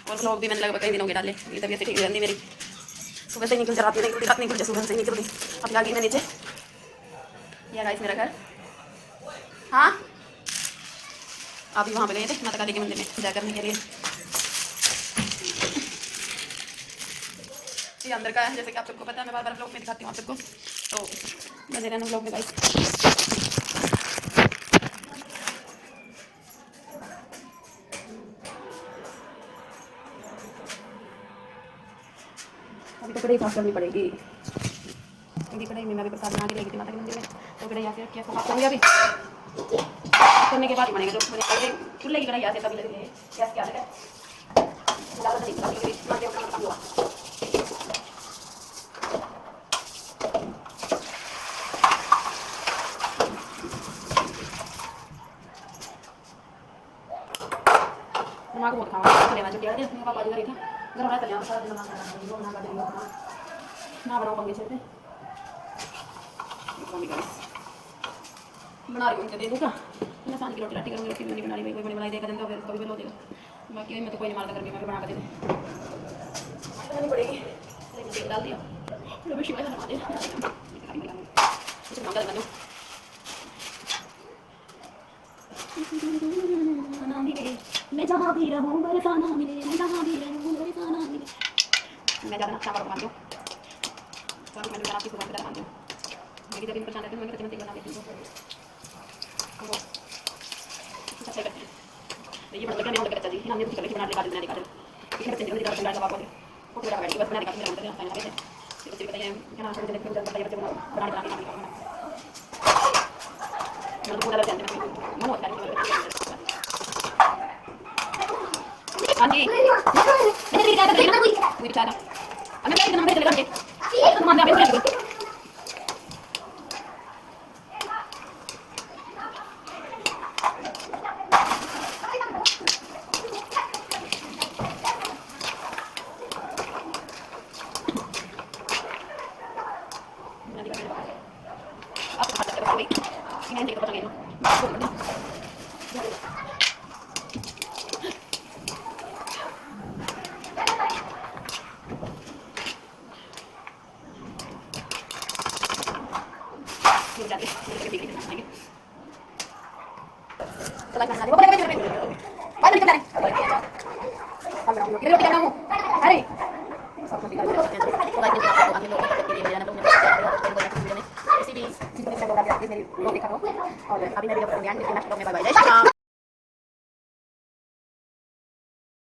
और व्लॉग भी मैंने लगभग कई दिनों के डाले, ये तबीयत ठीक नहीं रहती मेरी, सुबह से निकल जा रात नहीं रात निकल सुबह से निकल गई। अब आ गई मैं नीचे, यह गाइस मेरा घर। हाँ अभी वहाँ पे गए थे माता काली के मंदिर में पूजा करने के लिए। ये अंदर का है, जैसे कि आप सबको पता है, मैं बार बार व्लॉग में दिखाती हूँ आप सबको, तो बने रहना व्लॉग में गाइस। अभी तो कढ़ाई साफ करनी पड़ेगी, क्योंकि कढ़ाई में मैं अभी प्रसाद बना के लेगी थी माता के मंदिर में, तो कढ़ाई यहाँ से क्या साफ करूँगी। अभी करने के बाद ही बनेगा, जो मैंने चूल्हे की कढ़ाई यहाँ से तभी लगेगी गैस क्या है ज़्यादा नहीं पता दिमाग बहुत खावा लेना जो क्या पापा जी का था घर वाला तलिया सारा दिन ना बनाओ पंगे चलते बना रही हूँ दे दूँगा मैं शाम की रोटी राटी करूँगी, रोटी नहीं बना रही, बड़ी बनाई देगा दिन तो फिर कभी भी लो देगा, बाकी वही मैं तो कोई नहीं मारता करके मैं भी बना कर दे पड़ेगी। तेल डाल दिया मैं जहाँ भी रहूँ बरसाना मिले, मैं जहाँ भी रहूँ बरसाना मिले। मैं ज़्यादा अच्छा बनाती हूँ, तो मैं बनाती हूँ बनाती हूँ, मेरी जब परेशान रहती हूँ मैं तेल बना देती हूँ। अच्छा करते हैं ये बड़ा लगा नहीं अच्छा जी, हमने कुछ करके बना ले काट देना इसमें बच्चे जल्दी निकाल के बाबा को पूरा बैठ के बस बना के मेरा मतलब है ऐसे बच्चे बताइए क्या नाम से देखते हैं बताइए बच्चे बना के मैं पूरा जानते हैं मन होता है। हाँ जी मेरे क्या करते हैं ना कोई बेचारा हमें क्या करना है चलेगा ये तो मान ले आप ini kita potong ini. और अभी मैं वीडियो पर ध्यान देना, बाय बाय।